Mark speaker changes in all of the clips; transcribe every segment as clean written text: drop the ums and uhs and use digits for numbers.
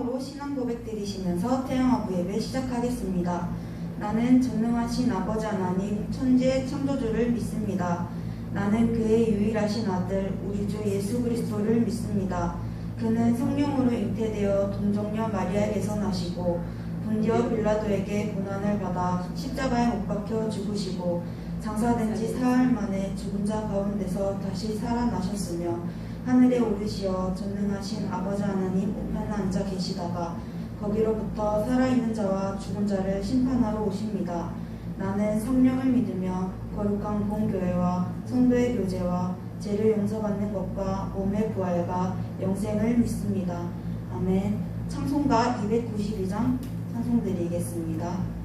Speaker 1: 성령으로 신앙 고백 드리시면서 태영아부 예배 시작하겠습니다. 나는 전능하신 아버지 하나님 천지의 창조주를 믿습니다. 나는 그의 유일하신 아들 우리 주 예수 그리스도를 믿습니다. 그는 성령으로 잉태되어 동정녀 마리아에게서 나시고 본디오 빌라도에게 고난을 받아 십자가에 못 박혀 죽으시고 장사된 지 사흘 만에 죽은 자 가운데서 다시 살아나셨으며 하늘에 오르시어 전능하신 아버지 하나님 우편에 앉아 계시다가 거기로부터 살아있는 자와 죽은 자를 심판하러 오십니다. 나는 성령을 믿으며 거룩한 공교회와 성도의 교제와 죄를 용서받는 것과 몸의 부활과 영생을 믿습니다. 아멘. 찬송가 292장 찬송드리겠습니다.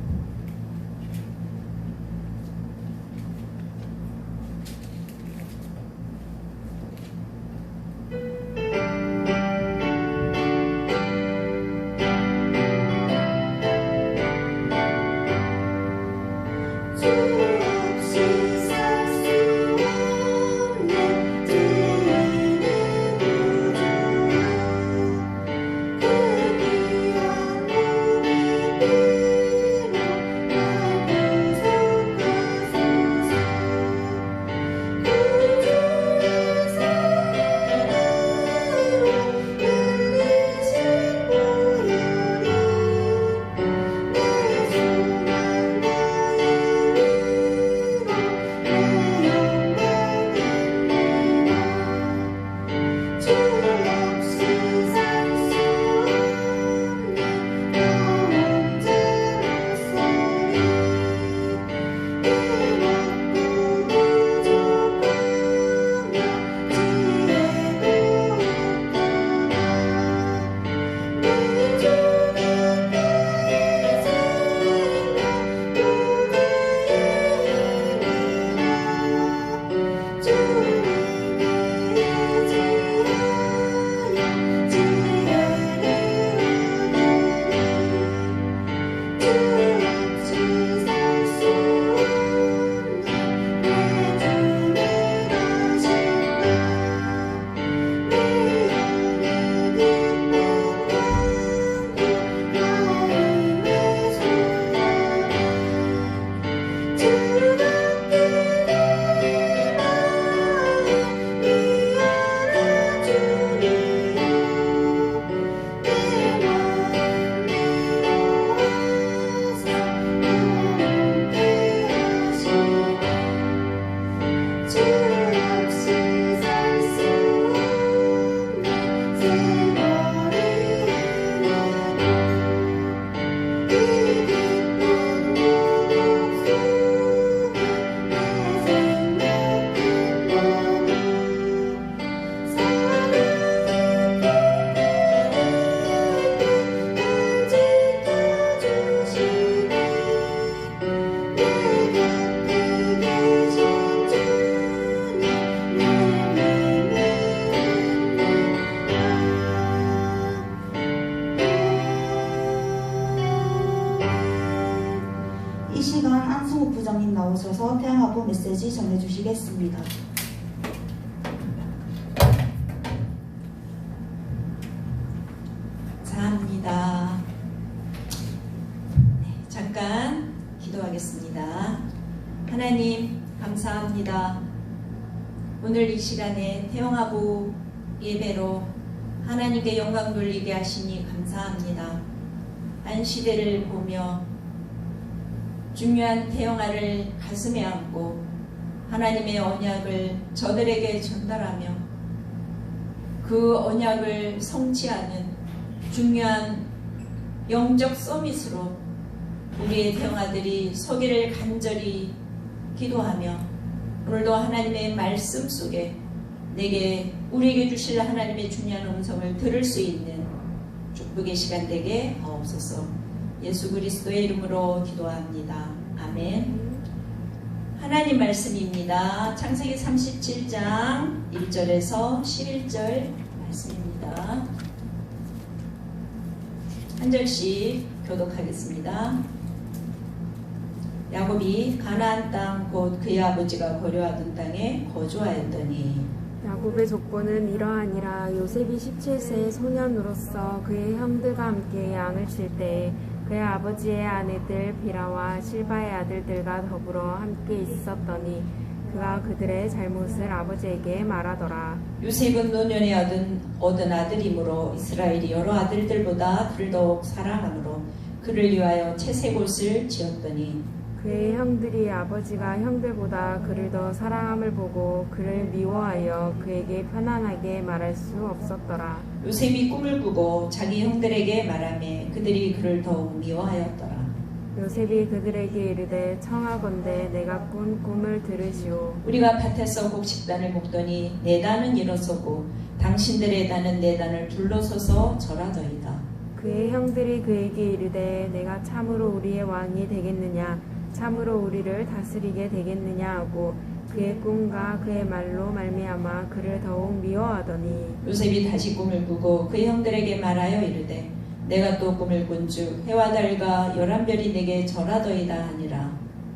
Speaker 1: 나오셔서 태영아부 메시지 전해주시겠습니다.
Speaker 2: 감사합니다. 잠깐 기도하겠습니다. 하나님 감사합니다. 오늘 이 시간에 태영아부 예배로 하나님께 영광 돌리게 하시니 감사합니다. 한 시대를 보며 중요한 태영아를 가슴에 안고 하나님의 언약을 저들에게 전달하며 그 언약을 성취하는 중요한 영적 서밋으로 우리의 태영아들이 서기를 간절히 기도하며 오늘도 하나님의 말씀 속에 우리에게 주실 하나님의 중요한 음성을 들을 수 있는 축복의 시간 되게 하옵소서. 예수 그리스도의 이름으로 기도합니다. 아멘. 하나님 말씀입니다. 창세기 37장 1절에서 11절 말씀입니다. 한 절씩 교독하겠습니다. 야곱이 가나안 땅 곧 그의 아버지가 거류하던 땅에 거주하였더니
Speaker 3: 야곱의 족보는 이러하니라. 요셉이 17세의 소년으로서 그의 형들과 함께 양을 칠 때에 그의 아버지의 아내들 비라와 실바의 아들들과 더불어 함께 있었더니 그가 그들의 잘못을 아버지에게 말하더라.
Speaker 2: 요셉은 노년에 얻은 아들이므로 이스라엘이 여러 아들들보다 그를 더욱 사랑하므로 그를 위하여 채색 옷을 지었더니
Speaker 3: 그의 형들이 아버지가 형들보다 그를 더 사랑함을 보고 그를 미워하여 그에게 편안하게 말할 수 없었더라.
Speaker 2: 요셉이 꿈을 꾸고 자기 형들에게 말하며 그들이 그를 더욱 미워하였더라.
Speaker 3: 요셉이 그들에게 이르되 청하건대 내가 꾼 꿈을 들으시오.
Speaker 2: 우리가 밭에서 곡식단을 먹더니 네 단은 일어서고 당신들의 단은 네 단을 둘러서서 절하더이다.
Speaker 3: 그의 형들이 그에게 이르되 내가 참으로 우리의 왕이 되겠느냐 참으로 우리를 다스리게 되겠느냐 하고 그의 꿈과 그의 말로 말미암아 그를 더욱 미워하더니
Speaker 2: 요셉이 다시 꿈을 꾸고 그의 형들에게 말하여 이르되 내가 또 꿈을 꾼즉 해와 달과 11별이 내게 절하더이다 하니라.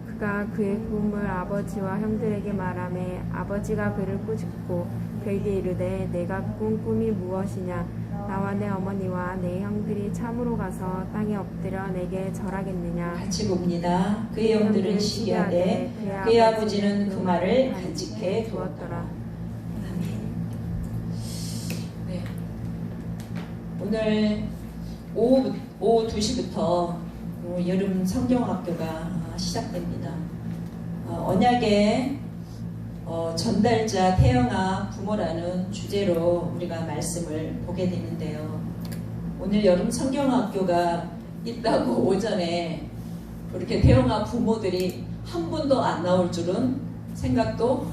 Speaker 3: 그가 그의 꿈을 아버지와 형들에게 말하며 아버지가 그를 꾸짖고 그에게 이르되 내가 꾼 꿈이 무엇이냐 나와 내 어머니와 내 형들이 참으로 가서 땅에 엎드려 내게 절하겠느냐.
Speaker 2: 같이 봅니다. 그의 형들은 시기하되 그의 아버지는 그 말을 간직해 두었더라. 네. 오늘 오후 2시부터 여름 성경학교가 시작됩니다. 언약의 전달자 태영아 부모라는 주제로 우리가 말씀을 보게 되는데요. 오늘 여름 성경학교가 있다고 오전에 그렇게 태영아 부모들이 한 분도 안 나올 줄은 생각도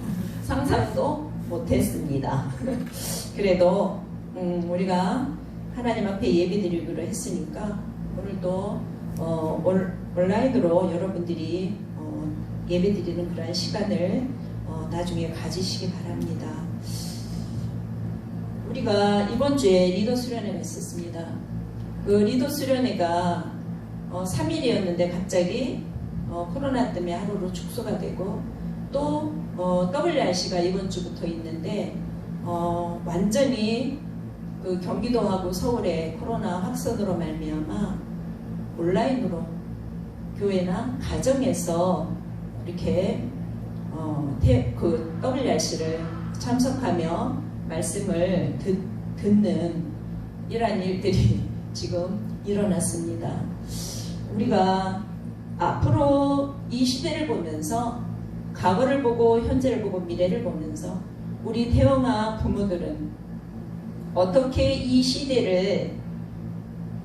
Speaker 2: 상상도 못했습니다. 그래도 우리가 하나님 앞에 예배드리기로 했으니까 오늘도 온라인으로 여러분들이 예배드리는 그런 시간을 나중에 가지시기 바랍니다. 우리가 이번 주에 리더 수련회가 있었습니다. 그 리더 수련회가 3일이었는데 갑자기 코로나 때문에 하루로 축소가 되고 또 WRC가 이번 주부터 있는데 완전히 그 경기도하고 서울의 코로나 확산으로 말미암아 온라인으로 교회나 가정에서 이렇게 그 WRC를 참석하며 말씀을 듣는 이러한 일들이 지금 일어났습니다. 우리가 앞으로 이 시대를 보면서 과거를 보고 현재를 보고 미래를 보면서 우리 태영아 부모들은 어떻게 이 시대를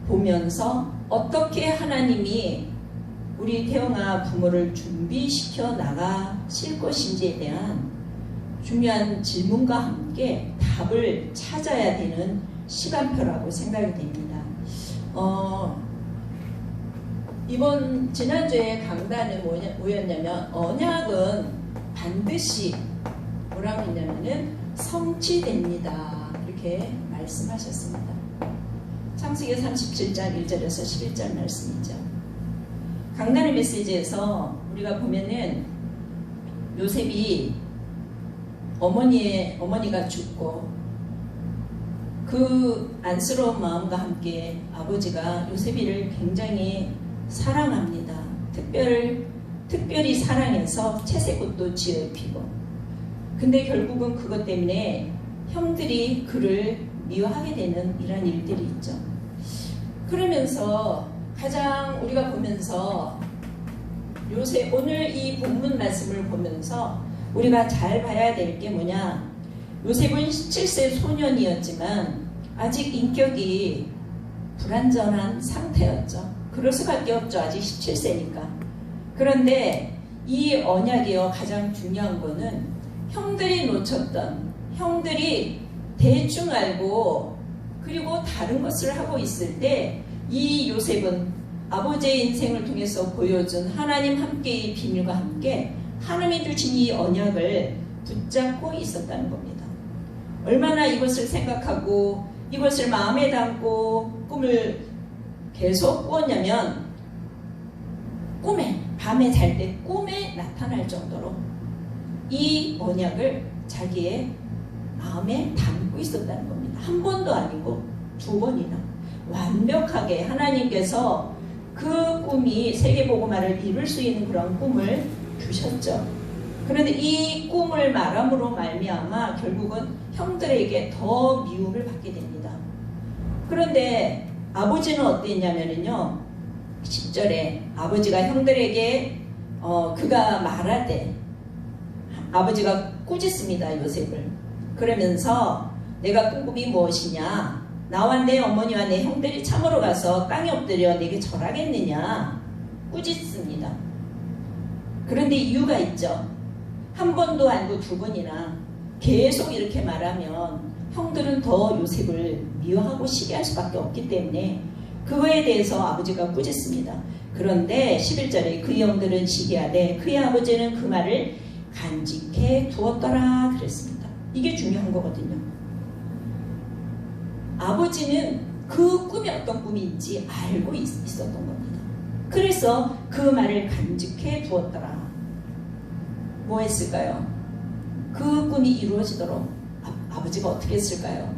Speaker 2: 보면서 어떻게 하나님이 우리 태영아 부모를 준비시켜 나가실 것인지에 대한 중요한 질문과 함께 답을 찾아야 되는 시간표라고 생각이 됩니다. 지난주에 강단은 뭐였냐면 언약은 반드시 뭐라고 했냐면은 성취됩니다. 이렇게 말씀하셨습니다. 창세기 37장 1절에서 11절 말씀이죠. 강단의 메시지에서 우리가 보면은 요셉이 어머니가 죽고 그 안쓰러운 마음과 함께 아버지가 요셉이를 굉장히 사랑합니다. 특별히 사랑해서 채색옷도 지어 입히고 근데 결국은 그것 때문에 형들이 그를 미워하게 되는 이런 일들이 있죠. 그러면서 가장 우리가 보면서 요셉 오늘 이 본문 말씀을 보면서 우리가 잘 봐야 될 게 뭐냐, 요셉은 17세 소년이었지만 아직 인격이 불완전한 상태였죠. 그럴 수밖에 없죠. 아직 17세니까. 그런데 이 언약이요 가장 중요한 거는 형들이 놓쳤던, 형들이 대충 알고 그리고 다른 것을 하고 있을 때 이 요셉은 아버지의 인생을 통해서 보여준 하나님 함께의 비밀과 함께 하나님이 주신 이 언약을 붙잡고 있었다는 겁니다. 얼마나 이것을 생각하고 이것을 마음에 담고 꿈을 계속 꾸었냐면 꿈에, 밤에 잘 때 꿈에 나타날 정도로 이 언약을 자기의 마음에 담고 있었다는 겁니다. 한 번도 아니고 두 번이나 완벽하게 하나님께서 그 꿈이 세계복음화를 이룰 수 있는 그런 꿈을 주셨죠. 그런데 이 꿈을 말함으로 말미암아 결국은 형들에게 더 미움을 받게 됩니다. 그런데 아버지는 어땠냐면요, 10절에 아버지가 형들에게 그가 말하되, 아버지가 꾸짖습니다, 요셉을. 그러면서 내가 꾼 꿈이 무엇이냐, 나와 내 어머니와 내 형들이 참으로 가서 땅에 엎드려 내게 절하겠느냐, 꾸짖습니다. 그런데 이유가 있죠. 한 번도 아니고 두 번이나 계속 이렇게 말하면 형들은 더 요셉을 미워하고 시기할 수밖에 없기 때문에 그거에 대해서 아버지가 꾸짖습니다. 그런데 11절에 그 형들은 시기하되 그의 아버지는 그 말을 간직해 두었더라 그랬습니다. 이게 중요한 거거든요. 아버지는 그 꿈이 어떤 꿈인지 알고 있었던 겁니다. 그래서 그 말을 간직해 두었더라. 뭐 했을까요? 그 꿈이 이루어지도록 아버지가 어떻게 했을까요?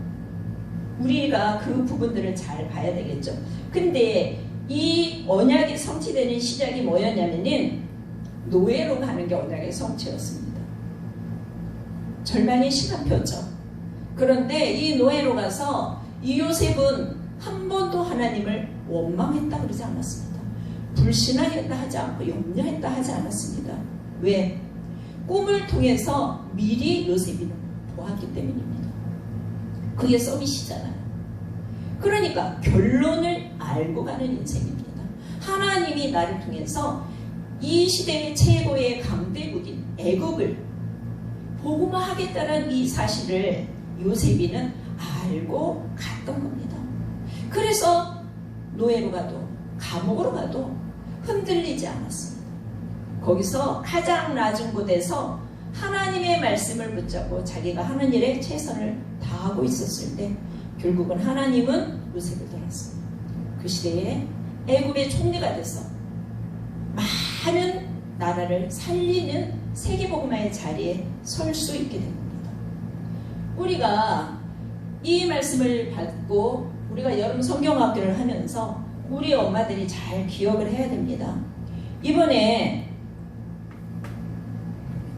Speaker 2: 우리가 그 부분들을 잘 봐야 되겠죠. 근데 이 언약이 성취되는 시작이 뭐였냐면은 노예로 가는 게 언약의 성취였습니다. 절망의 시간표죠. 그런데 이 노예로 가서 이 요셉은 한 번도 하나님을 원망했다 그러지 않았습니다. 불신하였다 하지 않고 염려했다 하지 않았습니다. 왜? 꿈을 통해서 미리 요셉이 보았기 때문입니다. 그게 서밋이잖아요. 그러니까 결론을 알고 가는 인생입니다. 하나님이 나를 통해서 이 시대의 최고의 강대국인 애국을 복음화하겠다는 이 사실을 요셉이는 알고 갔던 겁니다. 그래서 노예로 가도 감옥으로 가도 흔들리지 않았습니다. 거기서 가장 낮은 곳에서 하나님의 말씀을 붙잡고 자기가 하는 일에 최선을 다하고 있었을 때 결국은 하나님은 요셉을 들었습니다. 그 시대에 애굽의 총리가 돼서 많은 나라를 살리는 세계복음화의 자리에 설 수 있게 된 겁니다. 우리가 이 말씀을 받고 우리가 여름 성경학교를 하면서 우리 엄마들이 잘 기억을 해야 됩니다. 이번에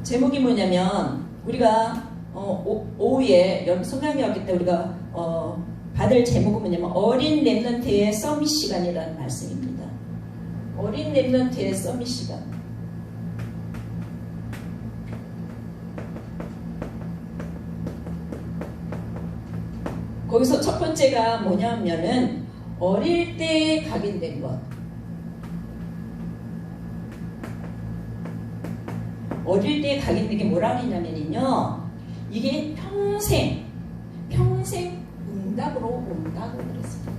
Speaker 2: 제목이 뭐냐면 우리가 오후에 여름 성경학교 때 우리가 받을 제목은 뭐냐면 어린 렘넌트의 서밋 시간이라는 말씀입니다. 어린 렘넌트의 서밋 시간. 거기서 첫 번째가 뭐냐면은 어릴 때 각인된 것. 어릴 때 각인된 게 뭐라 그러냐면요, 이게 평생 응답으로 온다고 그랬습니다.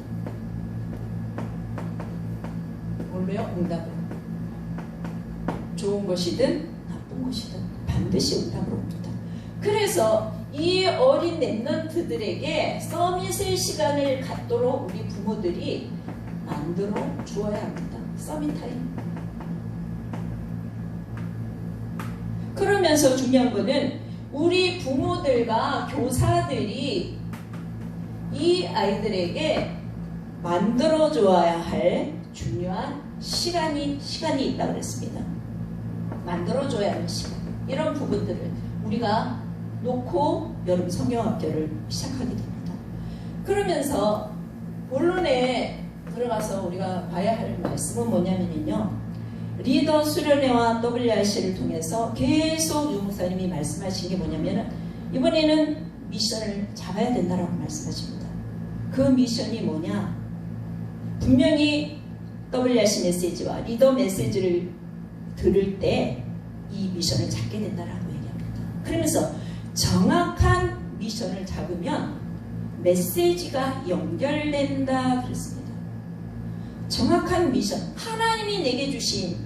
Speaker 2: 뭘로요? 응답으로. 좋은 것이든 나쁜 것이든 반드시 응답으로 옵니다. 그래서 이 어린 렘넌트들에게 서밋의 시간을 갖도록 우리 부모들이 만들어 주어야 합니다. 서밋 타임. 그러면서 중요한 거는 우리 부모들과 교사들이 이 아이들에게 만들어 줘야 할 중요한 시간이 있다고 그랬습니다. 만들어 줘야 할 시간. 이런 부분들을 우리가 놓고 여름 성경학교를 시작하게 됩니다. 그러면서 본론에 들어가서 우리가 봐야 할 말씀은 뭐냐면요, 리더 수련회와 WRC를 통해서 계속 유 목사님이 말씀하신 게 뭐냐면은 이번에는 미션을 잡아야 된다라고 말씀하십니다. 그 미션이 뭐냐? 분명히 WRC 메시지와 리더 메시지를 들을 때 이 미션을 잡게 된다라고 얘기합니다. 그러면서 정확한 미션을 잡으면 메시지가 연결된다 그랬습니다. 정확한 미션, 하나님이 내게 주신,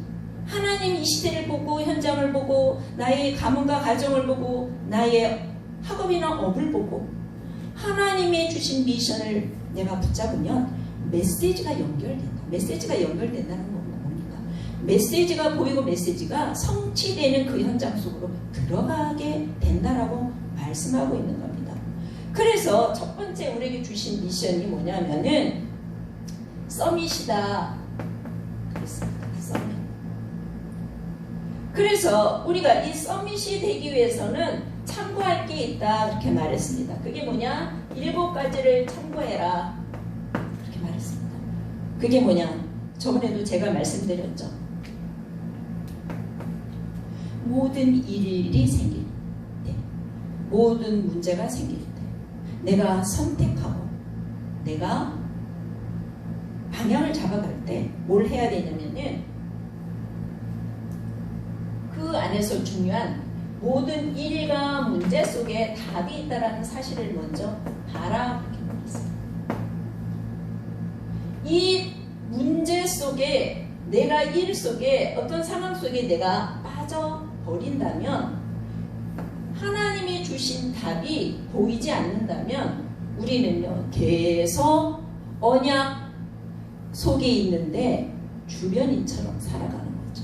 Speaker 2: 하나님 이 시대를 보고 현장을 보고 나의 가문과 가정을 보고 나의 학업이나 업을 보고 하나님이 주신 미션을 내가 붙잡으면 메시지가 연결된다. 메시지가 연결된다는 건 뭡니까? 메시지가 보이고 메시지가 성취되는 그 현장 속으로 들어가게 된다라고 말씀하고 있는 겁니다. 그래서 첫 번째 우리에게 주신 미션이 뭐냐면은 서밋이다 그랬습니다. 서밋. 그래서 우리가 이 서밋이 되기 위해서는 참고할 게 있다 그렇게 말했습니다. 그게 뭐냐? 7가지를 참고해라 그렇게 말했습니다. 그게 뭐냐? 저번에도 제가 말씀드렸죠. 모든 일이 생길 때, 모든 문제가 생길 때 내가 선택하고 내가 방향을 잡아갈 때 뭘 해야 되냐면은 그 안에서 중요한 모든 일과 문제 속에 답이 있다라는 사실을 먼저 봐라 그렇게 말했습니다. 이 문제 속에 내가 일 속에 어떤 상황 속에 내가 빠져버린다면 하나님이 주신 답이 보이지 않는다면 우리는요 계속 언약 속에 있는데 주변인처럼 살아가는 거죠.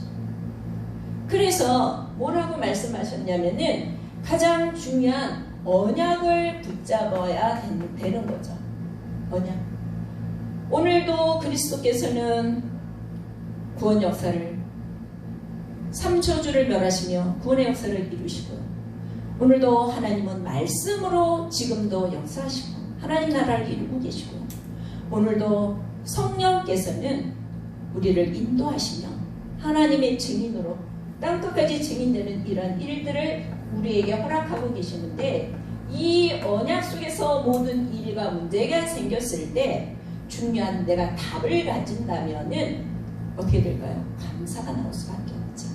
Speaker 2: 그래서 뭐라고 말씀하셨냐면은 가장 중요한 언약을 붙잡아야 되는 거죠. 언약. 오늘도 그리스도께서는 구원 역사를 3초주를 멸하시며 구원의 역사를 이루시고요. 오늘도 하나님은 말씀으로 지금도 역사하시고 하나님 나라를 이루고 계시고 오늘도 성령께서는 우리를 인도하시며 하나님의 증인으로 땅끝까지 증인되는 이런 일들을 우리에게 허락하고 계시는데 이 언약 속에서 모든 일과 문제가 생겼을 때 중요한 내가 답을 가진다면은 어떻게 될까요? 감사가 나올 수밖에 없죠.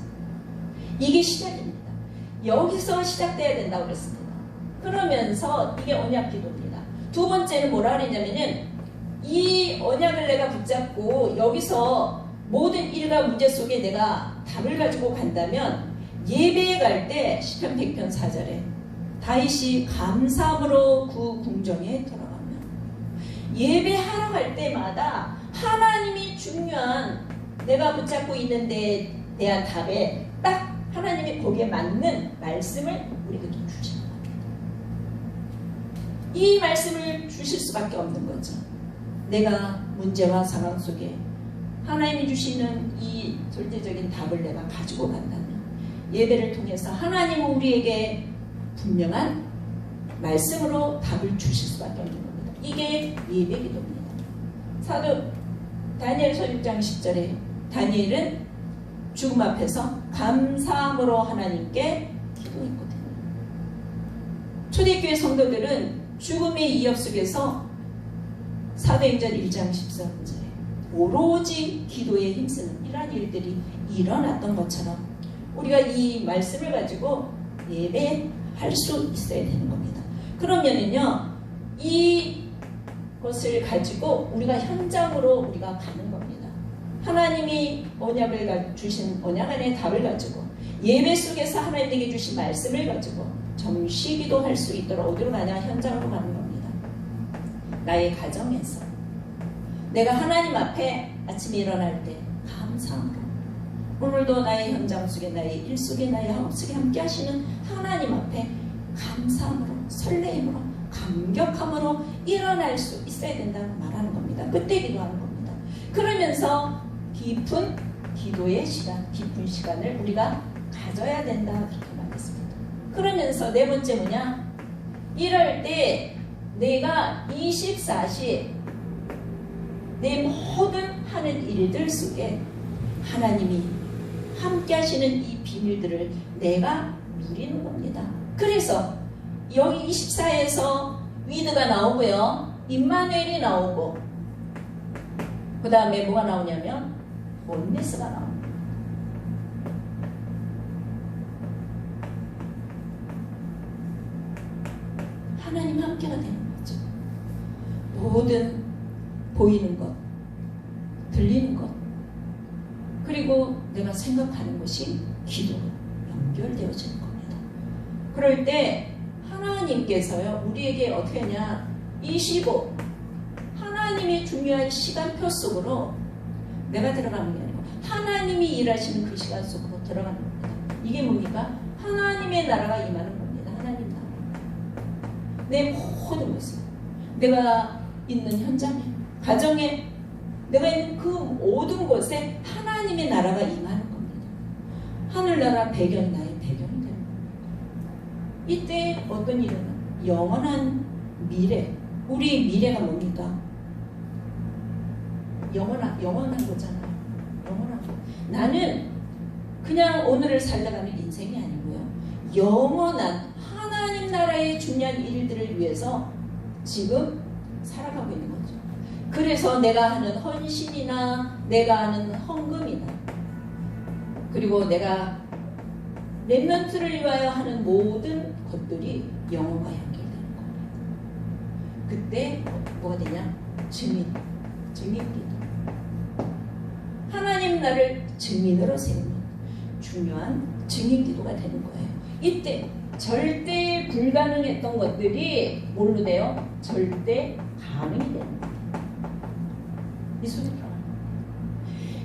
Speaker 2: 이게 시작입니다. 여기서 시작돼야 된다고 그랬습니다. 그러면서 이게 언약 기도입니다. 두 번째는 뭐라 그랬냐면은 이 언약을 내가 붙잡고 여기서 모든 일과 문제 속에 내가 답을 가지고 간다면 예배에 갈 때 시편 100편 4절에 다윗이 감사함으로 그 궁정에 들어가면 예배하러 갈 때마다 하나님이 중요한 내가 붙잡고 있는 데에 대한 답에 딱 하나님이 거기에 맞는 말씀을 우리에게 주시는 겁니다. 이 말씀을 주실 수밖에 없는 거죠. 내가 문제와 상황 속에 하나님이 주시는 이 절대적인 답을 내가 가지고 간다면 예배를 통해서 하나님은 우리에게 분명한 말씀으로 답을 주실 수밖에 없는 겁니다. 이게 예배 기도입니다. 사도 다니엘서 6장 10절에 다니엘은 죽음 앞에서 감사함으로 하나님께 기도했거든요. 초대교회 성도들은 죽음의 위협 속에서 사도행전 1장 14절에 오로지 기도에 힘쓰는 이러한 일들이 일어났던 것처럼 우리가 이 말씀을 가지고 예배할 수 있어야 되는 겁니다. 그러면은요 이것을 가지고 우리가 현장으로 우리가 가는 겁니다. 하나님이 언약을 주신 언약 안에 답을 가지고 예배 속에서 하나님에게 주신 말씀을 가지고 정시 기도할 수 있도록 어디로 가냐? 현장으로 가는 겁니다. 나의 가정에서 내가 하나님 앞에 아침에 일어날 때 감사함으로 오늘도 나의 현장 속에 나의 일 속에 나의 학업 속에 함께 하시는 하나님 앞에 감사함으로 설레임으로 감격함으로 일어날 수 있어야 된다고 말하는 겁니다. 그때 기도하는 겁니다. 그러면서 깊은 기도의 시간, 깊은 시간을 우리가 가져야 된다 그렇게 말했습니다. 그러면서 네 번째 뭐냐? 이럴 때 내가 24시 내 모든 하는 일들 속에 하나님이 함께 하시는 이 비밀들을 내가 누리는 겁니다. 그래서 여기 24에서 위드가 나오고요. 임마누엘이 나오고 그 다음에 뭐가 나오냐면 원네스가 나옵니다. 하나님 함께가 되는 거죠. 모든 보이는 것, 들리는 것, 그리고 내가 생각하는 것이 기도로 연결되어지는 겁니다. 그럴 때 하나님께서요 우리에게 어떻게 하냐? 25 하나님의 중요한 시간표 속으로 내가 들어가는 게 아니고 하나님이 일하시는 그 시간 속으로 들어가는 겁니다. 이게 뭡니까? 하나님의 나라가 임하는 겁니다. 하나님 나라. 내 모든 모습, 내가 있는 현장에, 가정에, 내가 있는 그 모든 곳에 하나님의 나라가 임하는 겁니다. 하늘나라 배경이 나의 배경이 되는 겁니다. 이때 어떤 일은 영원한 미래, 우리 미래가 뭡니까? 영원한 거잖아요. 영원한 거. 나는 그냥 오늘을 살다가는 인생이 아니고요. 영원한 하나님 나라의 중요한 일들을 위해서 지금 살아가고 있는 거죠. 그래서 내가 하는 헌신이나 내가 하는 헌금이나 그리고 내가 렘넌트를 위하여 하는 모든 것들이 영혼과 연결되는 겁니다. 그때 뭐가 되냐? 증인기도. 하나님 나를 증인으로 세우는 중요한 증인기도가 되는 거예요. 이때 절대 불가능했던 것들이 뭘로 돼요? 절대 가능이 되는 거예요. 이 소리 들어요.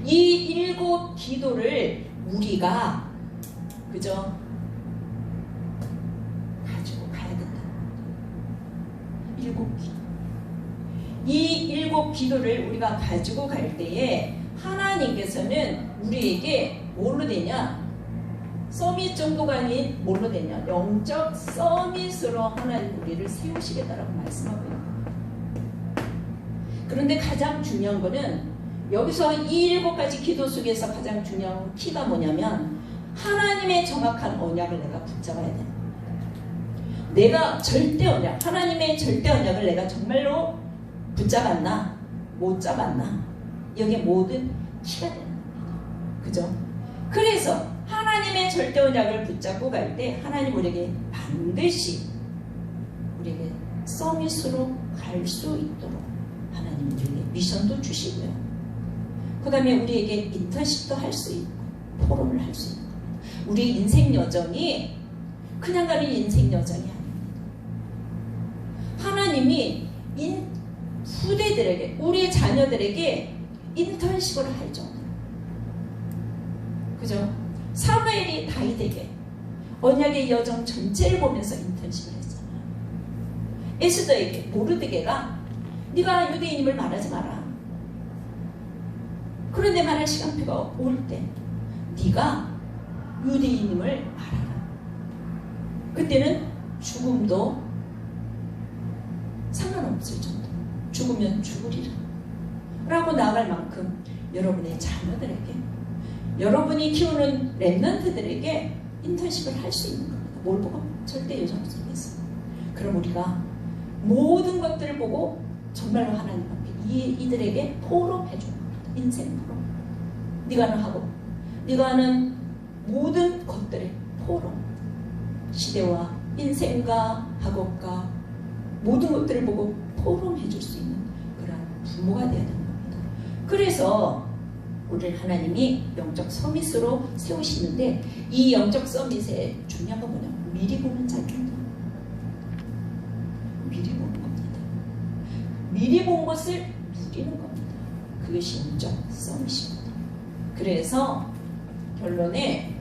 Speaker 2: 이 7 기도를 우리가 그저 가지고 가야 된다. 7 기도. 이 7 기도를 우리가 가지고 갈 때에 하나님께서는 우리에게 뭘로 되냐? 서밋 정도가 아닌 뭘로 되냐? 영적 서밋으로 하나님 우리를 세우시겠다라고 말씀하고 있는 거예요. 그런데 가장 중요한 거는 여기서 이 7가지 기도 속에서 가장 중요한 키가 뭐냐면 하나님의 정확한 언약을 내가 붙잡아야 되는 겁니다. 내가 절대 언약, 하나님의 절대 언약을 내가 정말로 붙잡았나? 못 잡았나? 여기에 모든 키가 되는 겁니다. 그죠? 그래서 하나님의 절대 언약을 붙잡고 갈 때 하나님 우리에게 반드시 우리에게 서밋으로 갈 수 있도록 하나님 우리에게 미션도 주시고요. 그 다음에 우리에게 인턴십도 할 수 있고 포럼을 할 수 있는 겁니다. 우리 인생 여정이 그냥 가는 인생 여정이 아닙니다. 하나님이 후대들에게, 우리 자녀들에게 인턴십을 할 정도. 그죠? 사무엘이 다윗에게 언약의 여정 전체를 보면서 인턴십을 했잖아요. 에스더에게 모르드게가 네가 유대인임을 말하지 마라. 그런데 말할 시간표가 올 때 네가 유대인임을 말하라. 그때는 죽음도 상관없을 정도. 죽으면 죽으리라 라고 나아갈 만큼 여러분의 자녀들에게, 여러분이 키우는 렘넌트들에게 인턴십을 할 수 있는 겁니다. 뭘 보고? 절대 요정 속에서. 그럼 우리가 모든 것들을 보고 정말로 하나님 앞에 이들에게 포럼해 주는 겁니다. 인생 포럼. 네가 하는 학업, 네가 하는 모든 것들의 포럼. 시대와 인생과 학업과 모든 것들을 보고 포럼해 줄 수 있는 그런 부모가 되어야 되는 겁니다. 그래서 우리를 하나님이 영적 서밋으로 세우시는데 이 영적 서밋의 중요한 건 뭐냐면 미리 보는 자입니다. 미리 보는 겁니다. 미리 본 것을 누리는 겁니다. 그것이 영적 서밋입니다. 그래서 결론에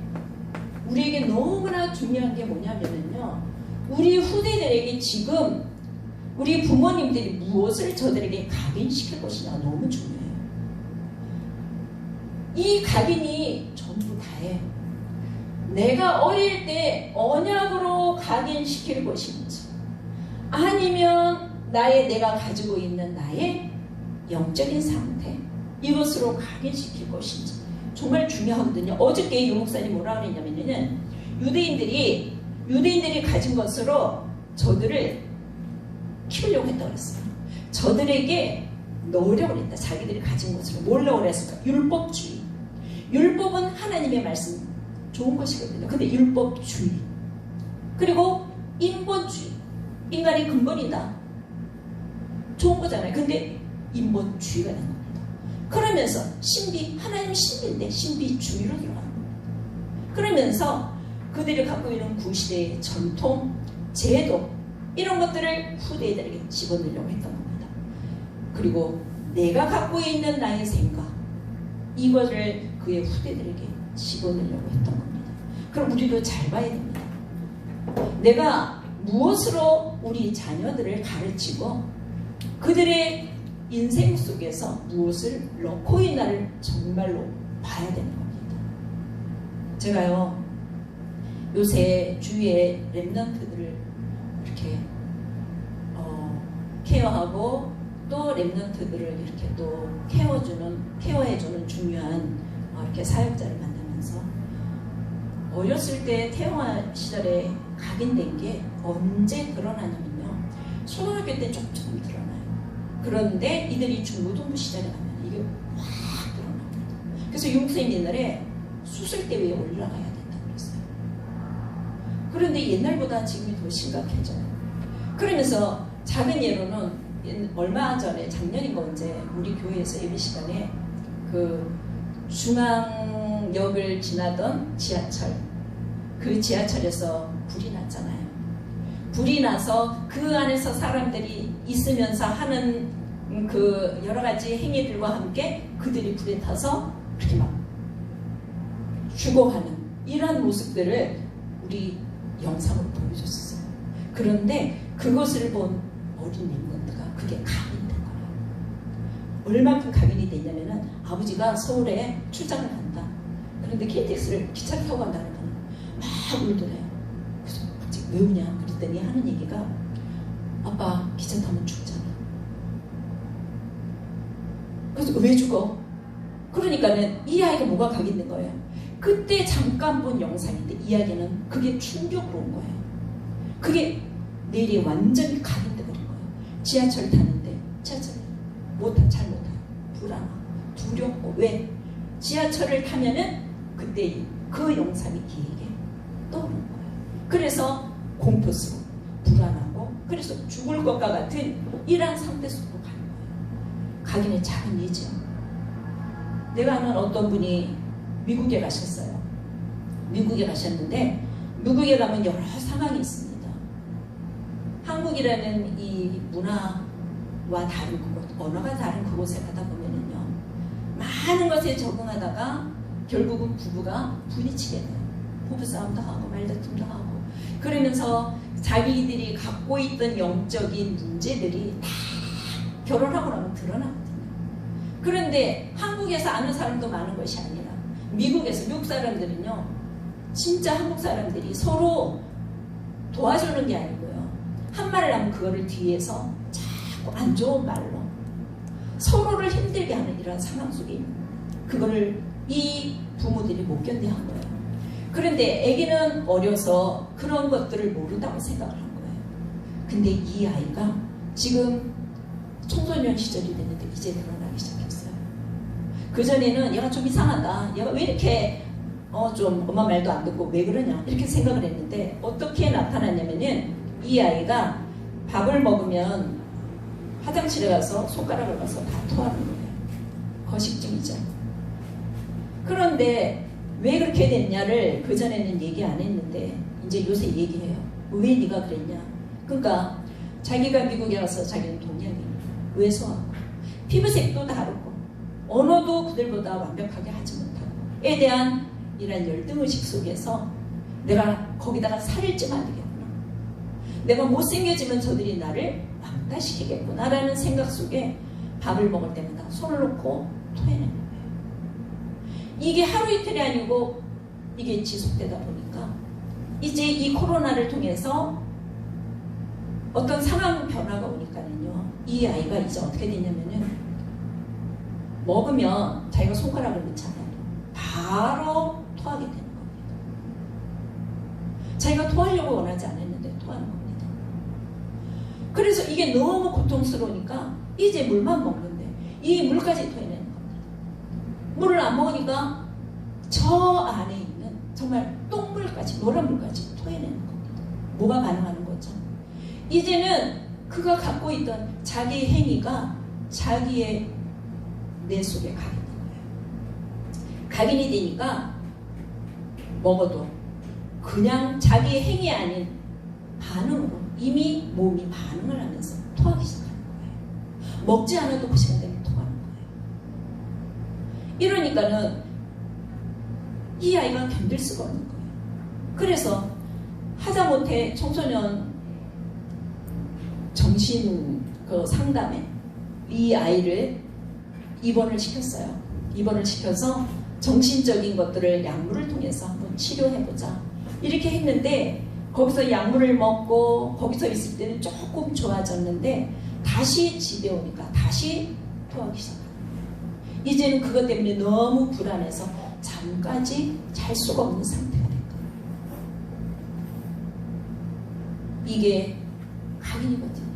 Speaker 2: 우리에게 너무나 중요한 게 뭐냐면요, 우리 후대들에게 지금 우리 부모님들이 무엇을 저들에게 각인시킬 것이냐가 너무 중요해요. 이 각인이 전부 다예요. 내가 어릴 때 언약으로 각인시킬 것인지, 아니면 내가 가지고 있는 나의 영적인 상태, 이것으로 각인시킬 것인지 정말 중요하거든요. 어저께 유 목사님 뭐라 그랬냐면은 유대인들이 가진 것으로 저들을 키우려고 했다고 그랬어요. 저들에게 넣으려고 했다. 자기들이 가진 것으로 뭘 넣으려고 했을까? 율법주의. 율법은 하나님의 말씀 좋은 것이거든요. 근데 율법주의. 그리고 인본주의. 인간의 근본이다. 좋은 거잖아요. 근데 인본주의가 되는 겁니다. 그러면서 하나님 신비인데 신비주의로 들어가는 겁니다. 그러면서 그들이 갖고 있는 구시대의 전통, 제도, 이런 것들을 후대들에게 집어넣으려고 했던 겁니다. 그리고 내가 갖고 있는 나의 생각, 이것을 그의 후대들에게 집어넣으려고 했던 겁니다. 그럼 우리도 잘 봐야 됩니다. 내가 무엇으로 우리 자녀들을 가르치고 그들의 인생 속에서 무엇을 넣고 있나를 정말로 봐야 되는 겁니다. 제가요 요새 주위에 랩런트들을 이렇게 케어하고 또 랩런트들을 이렇게 또 케어해주는 중요한 이렇게 사역자를 만나면서 어렸을 때 태영아 시절에 각인된 게 언제 드러나냐면요. 초등학교 때 조금 드러나요. 그런데 이들이 중고등부 시절에 가면 이게 확 드러납니다. 그래서 용쌤이 옛날에 수술대 위에 올라가야 된다고 그랬어요. 그런데 옛날보다 지금이 더 심각해져요. 그러면서 작은 예로는 얼마 전에 작년인가 언제 우리 교회에서 예배 시간에 그 중앙역을 지나던 지하철, 그 지하철에서 불이 났잖아요. 불이 나서 그 안에서 사람들이 있으면서 하는 그 여러 가지 행위들과 함께 그들이 불에 타서 그렇게 막 죽어가는 이러한 모습들을 우리 영상으로 보여줬었어요. 그런데 그것을 본 어린 랩런트가 그게 각인된 거예요. 얼마큼 각인이 됐냐면은 아버지가 서울에 출장을 간다. 그런데 KTX를 기차를 타고 간다는 거는 막 울더래요. 그래서 갑자기 왜 우냐 그랬더니 하는 얘기가 아빠 기차 타면 죽잖아. 그래서 왜 죽어? 그러니까는 이 아이가 뭐가 각인된 거예요. 그때 잠깐 본 영상인데 이야기는 그게 충격으로 온 거예요. 그게 내일이 완전히 각인돼 버린 거예요. 지하철 타는데 지하철 잘 못 타요. 불안하고 두렵고 왜? 지하철을 타면은 그때 그 영상이 기억에 떠오르는 거예요. 그래서 공포스러워 불안하고 그래서 죽을 것과 같은 이러한 상태 속으로 가는 거예요. 각인의 작은 예지요. 내가 아는 어떤 분이 미국에 가셨어요. 미국에 가셨는데 미국에 가면 여러 상황이 있습니다. 한국이라는 이 문화와 다른 그곳, 언어가 다른 그곳에 가다 보면은요, 많은 것에 적응하다가 결국은 부부가 부딪히게 돼요. 부부싸움도 하고 말다툼도 하고 그러면서 자기들이 갖고 있던 영적인 문제들이 다 결혼하고 나면 드러나거든요. 그런데 한국에서 아는 사람도 많은 것이 아니라 미국에서 미국 사람들은요 진짜 한국 사람들이 서로 도와주는 게 아니고요 한 말을 하면 그거를 뒤에서 자꾸 안 좋은 말로 서로를 힘들게 하는 이런 상황 속에 있는 그거를 이 부모들이 못 견뎌한 거예요. 그런데 아기는 어려서 그런 것들을 모른다고 생각을 한 거예요. 근데 이 아이가 지금 청소년 시절이 됐는데 이제 드러나기 시작했어요. 그전에는 얘가 좀 이상하다. 얘가 왜 이렇게 좀 엄마 말도 안 듣고 왜 그러냐 이렇게 생각을 했는데 어떻게 나타났냐면은 이 아이가 밥을 먹으면 화장실에 가서 손가락을 가서 다 토하는 거예요. 거식증이죠. 그런데 왜 그렇게 됐냐를 그전에는 얘기 안 했는데 이제 요새 얘기해요. 왜 네가 그랬냐. 그러니까 자기가 미국에 가서 자기는 동양인이에요. 왜소하고 피부색도 다르고 언어도 그들보다 완벽하게 하지 못하고 에 대한 이런 열등의식 속에서 내가 거기다가 살을 찌면 안 되겠구나. 내가 못생겨지면 저들이 나를 왕따시키겠구나 라는 생각 속에 밥을 먹을 때마다 손을 놓고 토해내는 거예요. 이게 하루 이틀이 아니고 이게 지속되다 보니까 이제 이 코로나를 통해서 어떤 상황 변화가 오니까는요 이 아이가 이제 어떻게 되냐면은 먹으면 자기가 손가락을 넣잖아요. 바로 토하게 되는 겁니다. 자기가 토하려고 원하지 않았는데 토하는 겁니다. 그래서 이게 너무 고통스러우니까 이제 물만 먹는데 이 물까지 토해내는 겁니다. 물을 안 먹으니까 저 안에 있는 정말 똥물까지 노란 물까지 토해내는 겁니다. 뭐가 반응하는 거죠? 이제는 그가 갖고 있던 자기 행위가 자기의 뇌 속에 각인된 거예요. 각인이 되니까 먹어도 그냥 자기의 행위 아닌 반응으로 이미 몸이 반응을 하면서 토하기 시작하는 거예요. 먹지 않아도 그 시간 되면 토하는 거예요. 이러니까는 이 아이가 견딜 수가 없는 거예요. 그래서 하다못해 청소년 정신 그 상담에 이 아이를 입원을 시켰어요. 입원을 시켜서 정신적인 것들을 약물을 통해서 한번 치료해보자. 이렇게 했는데 거기서 약물을 먹고 거기서 있을 때는 조금 좋아졌는데 다시 집에 오니까 다시 토하기 시작합니다. 이제는 그것 때문에 너무 불안해서 잠까지 잘 수가 없는 상태가 된 거예요. 이게 각인이거든요.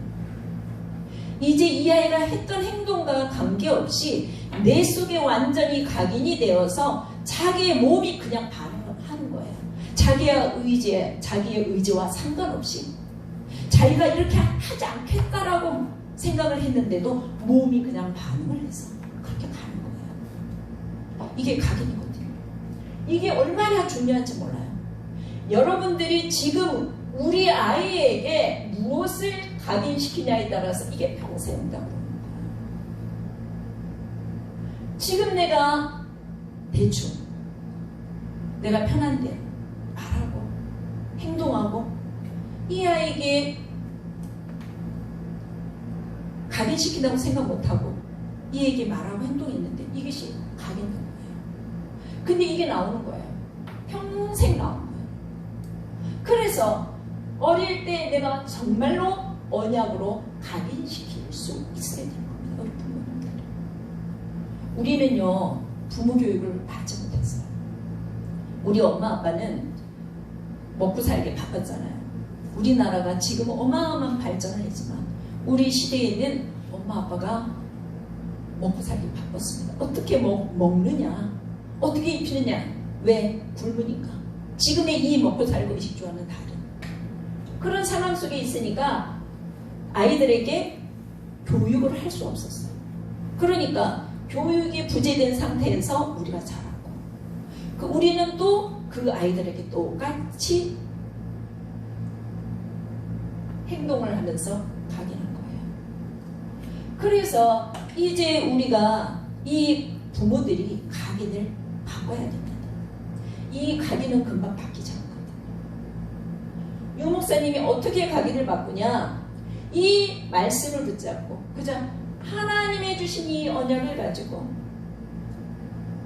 Speaker 2: 이제 이 아이가 했던 행동과 관계없이 내 속에 완전히 각인이 되어서 자기의 몸이 그냥 반응을 하는 거예요. 자기의 의지와 상관없이 자기가 이렇게 하지 않겠다라고 생각을 했는데도 몸이 그냥 반응을 해서 그렇게 가는 거예요. 이게 각인이거든요. 이게 얼마나 중요한지 몰라요. 여러분들이 지금 우리 아이에게 무엇을 각인시키냐에 따라서 이게 평생 온다고 그러는 거예요. 지금 내가 대충 내가 편한 대로 말하고 행동하고 이 아이에게 각인시킨다고 생각 못하고 이 아이에게 말하고 행동했는데 이것이 각인된 거예요. 근데 이게 나오는 거예요. 평생 나오는 거예요. 그래서 어릴 때 내가 정말로 언약으로 각인시킬 수 있어야 되는 겁니다. 우리 부모님들. 우리는요 부모 교육을 받지 못했어요. 우리 엄마 아빠는 먹고 살기 바빴잖아요. 우리나라가 지금 어마어마한 발전을 했지만 우리 시대에는 엄마 아빠가 먹고 살기 바빴습니다. 어떻게 먹느냐, 어떻게 입히느냐, 왜? 굶으니까. 지금의 이 먹고 살고 의식주와는 다른 그런 상황 속에 있으니까 아이들에게 교육을 할 수 없었어요. 그러니까 교육이 부재된 상태에서 우리가 자랐고 우리는 또 그 아이들에게 똑같이 행동을 하면서 각인한 거예요. 그래서 이제 우리가 이 부모들이 각인을 바꿔야 됩니다. 이 각인은 금방 바뀌지 않거든요. 유 목사님이 어떻게 각인을 바꾸냐? 이 말씀을 붙잡고 그저 하나님의 주신 이 언약을 가지고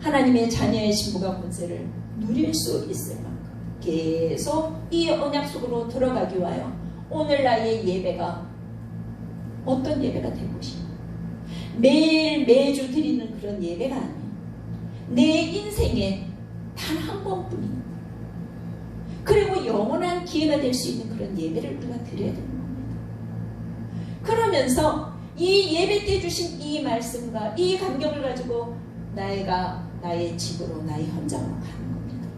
Speaker 2: 하나님의 자녀의 신부가 권세를 누릴 수 있을 만큼 계속 이 언약 속으로 들어가기 위하여 오늘 나의 예배가 어떤 예배가 될 것이냐, 매주 드리는 그런 예배가 아니에요. 내 인생에 단 한 번뿐인 그리고 영원한 기회가 될 수 있는 그런 예배를 우리가 드려야 되는 겁니다. 그러면서 이 예배 때 주신 이 말씀과 이 감격을 가지고 나의 집으로 나의 현장으로 가는 겁니다.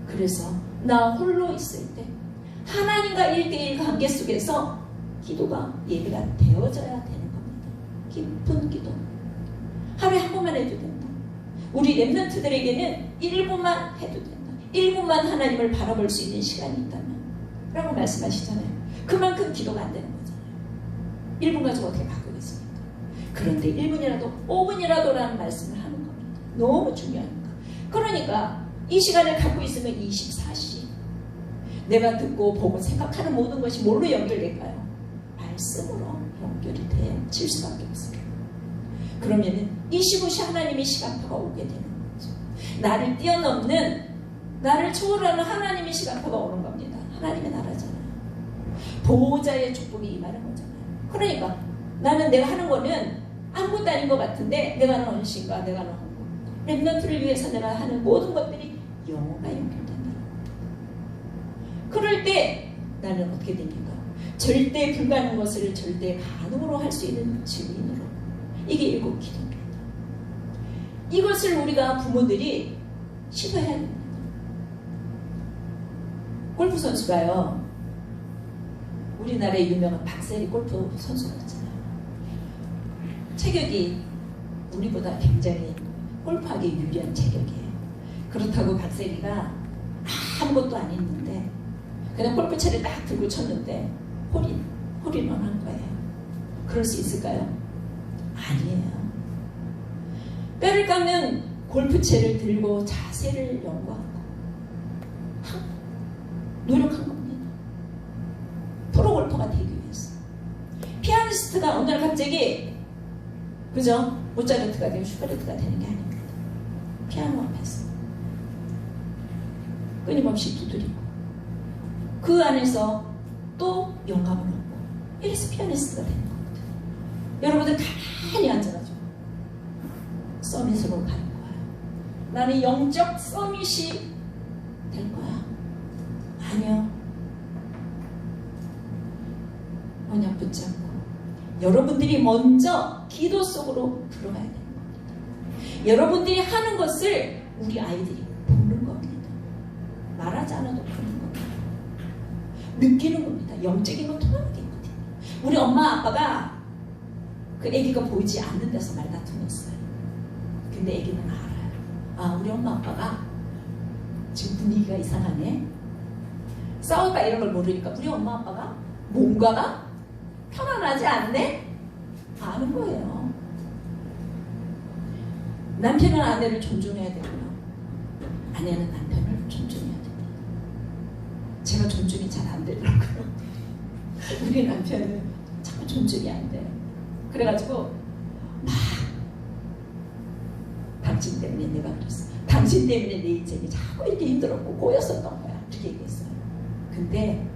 Speaker 2: 그래서 나 홀로 있을 때 하나님과 1대1 관계 속에서 기도가 예배가 되어져야 되는 겁니다. 깊은 기도 하루에 한 번만 해도 된다. 우리 랩런트들에게는 1분만 해도 된다. 1분만 하나님을 바라볼 수 있는 시간이 있다면 라고 말씀하시잖아요. 그만큼 기도가 안 되는 거잖아요. 1분 가지고 어떻게 바꾸겠습니까? 그런데 1분이라도 5분이라도라는 말씀을 하는 겁니다. 너무 중요하니까. 그러니까 이 시간을 갖고 있으면 24시 내가 듣고 보고 생각하는 모든 것이 뭘로 연결될까요? 말씀으로 연결이 될 수밖에 없습니다. 그러면은 25시 하나님의 시간표가 오게 되는 거죠. 나를 뛰어넘는, 나를 초월하는 하나님의 시간표가 오는 겁니다. 하나님의 나라잖아요. 보호자의 축복이 임하는 거잖아요. 그러니까 나는 내가 하는 거는 아무것도 아닌 것 같은데 내가 하는 헌신과 내가 하는 헌금, 렘넌트를 위해서 내가 하는 모든 것들이 영혼과 연결된다는 겁니다. 그럴 때 나는 어떻게 됩니까? 절대 불가능한 것을 절대 가능으로 할 수 있는 증인으로. 이게 일곱 기도입니다. 이것을 우리가 부모들이 시도해야 됩니다. 골프 선수가요, 우리나라의 유명한 박세리 골프 선수가 있잖아요. 체격이 우리보다 굉장히 골프하기 유리한 체격이에요. 그렇다고 박세리가 아무것도 안 했는데 그냥 골프채를 딱 들고 쳤는데 홀인원 한 거예요. 그럴 수 있을까요? 아니에요. 뼈를 깎는 골프채를 들고 자세를 연구하고 노력한 겁니다. 프로골퍼가 되기 위해서. 피아니스트가 오늘 갑자기 그죠? 모차르트가 되고 슈베르트가 되는 게 아닙니다. 피아노 앞에서 끊임없이 두드리고 그 안에서 또 영감을 얻고 이래서 피아니스트가 되는 겁니다. 여러분들 가만히 앉아가지고 서밋으로 가는 거예요. 나는 영적 서밋이 될 거야. 아니요. 언약 붙잡고 여러분들이 먼저 기도 속으로 들어가야 되는 겁니다. 여러분들이 하는 것을 우리 아이들이 보는 겁니다. 말하지 않아도 보는 겁니다. 느끼는 겁니다. 영적인 건 통하는 게 있거든요. 우리 엄마 아빠가 그 아기가 보이지 않는 데서 말다툼했어요. 근데 아기는 알아요. 아, 우리 엄마 아빠가 지금 분위기가 이상하네. 싸울까 이런 걸 모르니까 우리 엄마 아빠가 뭔가가 편안하지 않네? 아는 거예요. 남편은 아내를 존중해야 되고요. 아내는 남편을 존중해야 됩니다. 제가 존중이 잘 안 되더라고요. 우리 남편은 자꾸 존중이 안 돼요. 그래가지고 막 당신 때문에 내가 그랬어. 당신 때문에 내 인생이 자꾸 이렇게 힘들었고 꼬였었던 거야. 이렇게 얘기했어요. 근데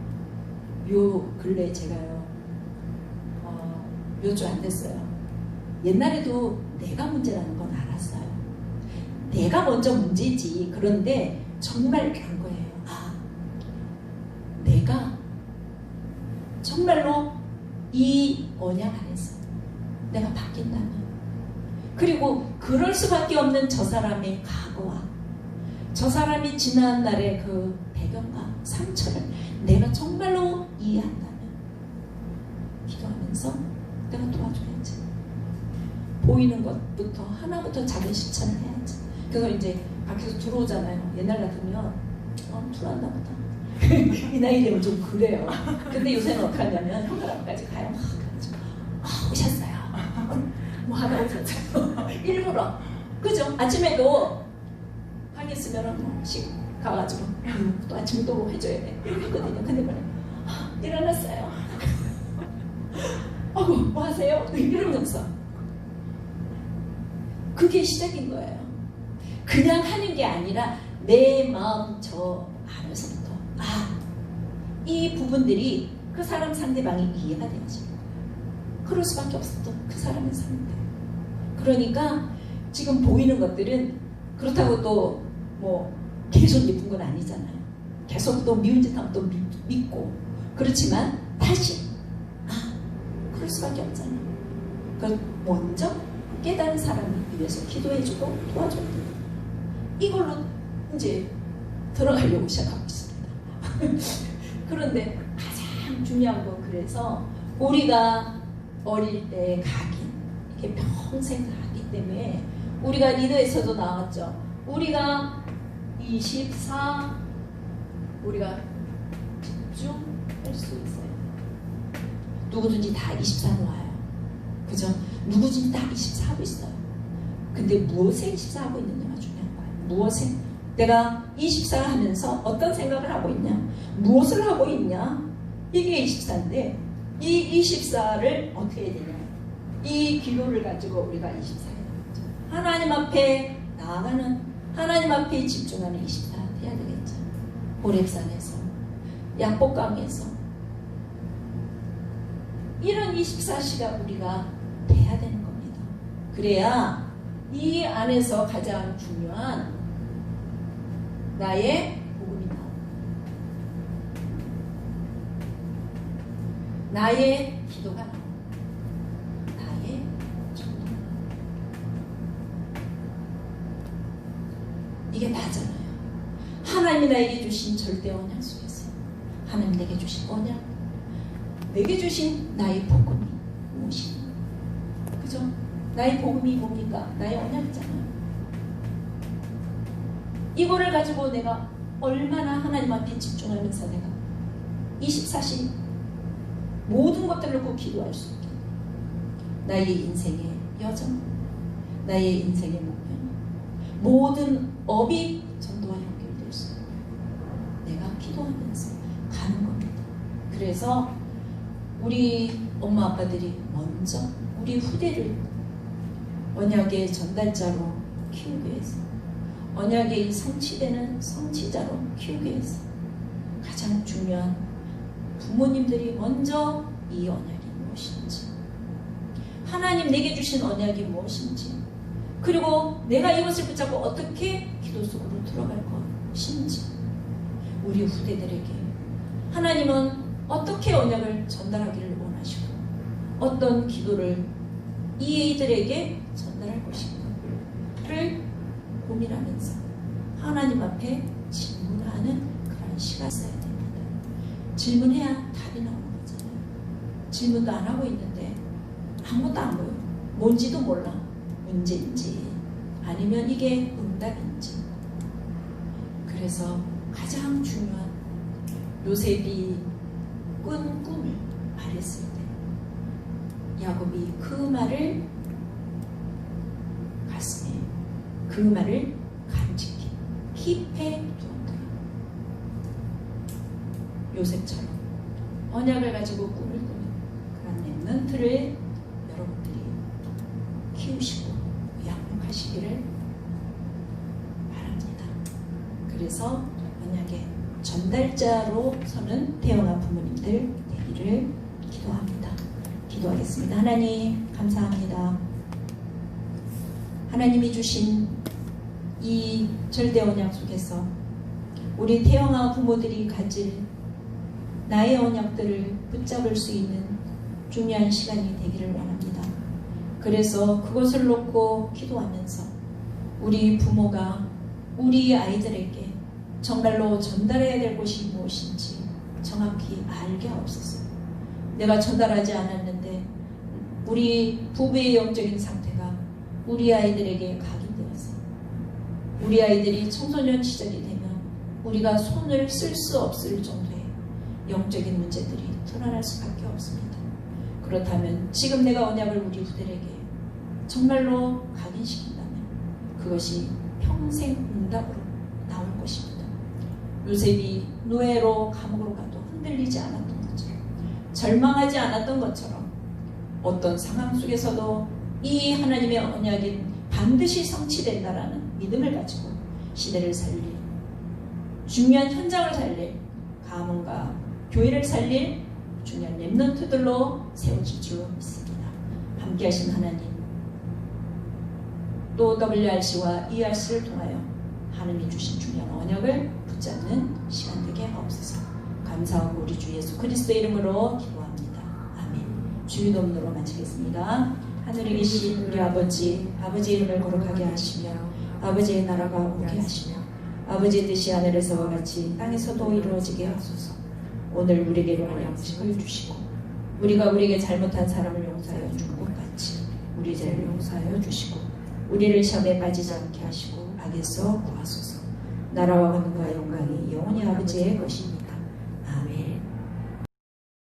Speaker 2: 요 근래 제가요 몇 주 안 됐어요. 옛날에도 내가 문제라는 건 알았어요. 내가 먼저 문제지. 그런데 정말 그런 거예요. 아, 내가 정말로 이 언약 안에서 내가 바뀐다면, 그리고 그럴 수밖에 없는 저 사람의 과거와 저 사람이 지난 날의 그 배경과 상처를 내가 정말로 이해한다면 기도하면서 내가 도와줘야지. 보이는 것부터 하나부터 작은 실천을 해야지. 그래서 이제 밖에서 들어오잖아요. 옛날 같으면 들어왔나 보다. 이 나이 되면 좀 그래요. 근데 요새는 어떻게 하냐면 현관까지 가요. 막 그래가지고 오셨어요. 뭐 하나 오셨어요. 일부러. 그죠? 아침에도 방에 있으면 씩 가가지고 또 아침에 또 해줘야 돼. 이렇게 했거든요. 근데 뭐래? 일어났어요. 뭐 하세요? 이러면서 그게 시작인 거예요. 그냥 하는 게 아니라 내 마음 저 안에서부터 이 부분들이 그 사람 상대방이 이해가 되지. 그럴 수밖에 없었던 그 사람의 상대. 그러니까 지금 보이는 것들은 그렇다고 또 뭐 계속 예쁜 건 아니잖아요. 계속 또 미운 짓 하면 또 믿고 그렇지만 다시 그럴 수밖에 없잖아요. 그걸 먼저 깨달은 사람이 위해서 기도해주고 도와줘야 돼요. 이걸로 이제 들어가려고 시작하고 있습니다. 그런데 가장 중요한 건 그래서 우리가 어릴 때 각인, 이게 평생 가기 때문에 우리가 리더에서도 나왔죠. 우리가 24 우리가 집중할 수 있어요. 누구든지 다 24 놓아요. 그죠? 누구든지 다 24 하고 있어요. 근데 무엇에 24 하고 있느냐가 중요한 거예요. 무엇에? 내가 24 하면서 어떤 생각을 하고 있냐? 무엇을 하고 있냐? 이게 24인데 이 24를 어떻게 해야 되냐? 이 기도를 가지고 우리가 24에 나가죠. 하나님 앞에 나아가는, 하나님 앞에 집중하는 24 해야 되겠죠. 호렙산에서, 약복강에서 이런 24시가 우리가 돼야 되는 겁니다. 그래야 이 안에서 가장 중요한 나의 복음이 나옵니다. 나의 기도가 나옵니다. 나의 전도가 나옵니다. 이게 나잖아요. 하나님이 나에게 주신 절대 언약 속에서 하나님 내게 주신 언약, 내게 주신 나의 복음이 무엇이냐? 그죠? 나의 복음이 뭡니까? 나의 언약이잖아요. 이거를 가지고 내가 얼마나 하나님 앞에 집중하면서 내가 24시 모든 것들을 놓고 기도할 수 있게, 나의 인생의 여정, 나의 인생의 목표, 모든 업이 전도와 연결될 수 있게 내가 기도하면서 가는 겁니다. 그래서 우리 엄마 아빠들이 먼저 우리 후대를 언약의 전달자로 키우기 위해서, 언약의 성취되는 성취자로 키우기 위해서 가장 중요한 부모님들이 먼저 이 언약이 무엇인지, 하나님 내게 주신 언약이 무엇인지, 그리고 내가 이것을 붙잡고 어떻게 기도 속으로 들어갈 것인지, 우리 후대들에게 하나님은 어떻게 언약을 전달하기를 원하시고 어떤 기도를 이 이들에게 전달할 것인가를 고민하면서 하나님 앞에 질문하는 그런 시간이 있어야 됩니다. 질문해야 답이 나오는 거잖아요. 질문도 안 하고 있는데 아무것도 안 보여요. 뭔지도 몰라. 문제인지 아니면 이게 응답인지. 그래서 가장 중요한 요셉이 꾼 꿈을 말했을 때 야곱이 그 말을 가슴에, 그 말을 간직해 킵해 두었다. 요셉처럼 언약을 가지고 꿈을 꾸는 그런 렘넌트를 여러분들이 키우시고 양육하시기를 바랍니다. 그래서 언약의 전달자로 서는 태영아 부모님들 되기를 기도합니다. 기도하겠습니다. 하나님 감사합니다. 하나님이 주신 이 절대 언약 속에서 우리 태영아 부모들이 가질 나의 언약들을 붙잡을 수 있는 중요한 시간이 되기를 원합니다. 그래서 그것을 놓고 기도하면서 우리 부모가 우리 아이들에게 정말로 전달해야 될 것이 무엇인지 정확히 알게 없었어요. 내가 전달하지 않았는데 우리 부부의 영적인 상태가 우리 아이들에게 각인되었어요. 우리 아이들이 청소년 시절이 되면 우리가 손을 쓸 수 없을 정도의 영적인 문제들이 드러날 수밖에 없습니다. 그렇다면 지금 내가 언약을 우리 후대에게 정말로 각인시킨다면 그것이 평생 응답으로 나올 것입니다. 요셉이 노예로 감옥으로 가도 흔들리지 않았던 것처럼, 절망하지 않았던 것처럼 어떤 상황 속에서도 이 하나님의 언약이 반드시 성취된다라는 믿음을 가지고 시대를 살릴, 중요한 현장을 살릴, 가문과 교회를 살릴 중요한 렘넌트들로 세워질 줄 믿습니다. 함께 하신 하나님, 또 WRC와 ERC를 통하여 하나님이 주신 중요한 언약을 붙잡는 시간 되게 하옵소서. 감사하고 우리 주 예수 그리스도의 이름으로 기도합니다. 아멘. 주의 이름으로 마치겠습니다. 하늘에 계신 우리 아버지, 아버지의 이름을 거룩하게 하시며 아버지의 나라가 오게 하시며 아버지의 뜻이 하늘에서와 같이 땅에서도 이루어지게 하소서. 오늘 우리에게 일용할 양식을 주시고 우리가 우리에게 잘못한 사람을 용서하여 준 것 같이 우리 죄를 용서하여 주시고 우리를 시험에 빠지지 않게 하시고 악에서 구하소서. 나라와 권능과 영광이 영원히 아버지의 것입니다.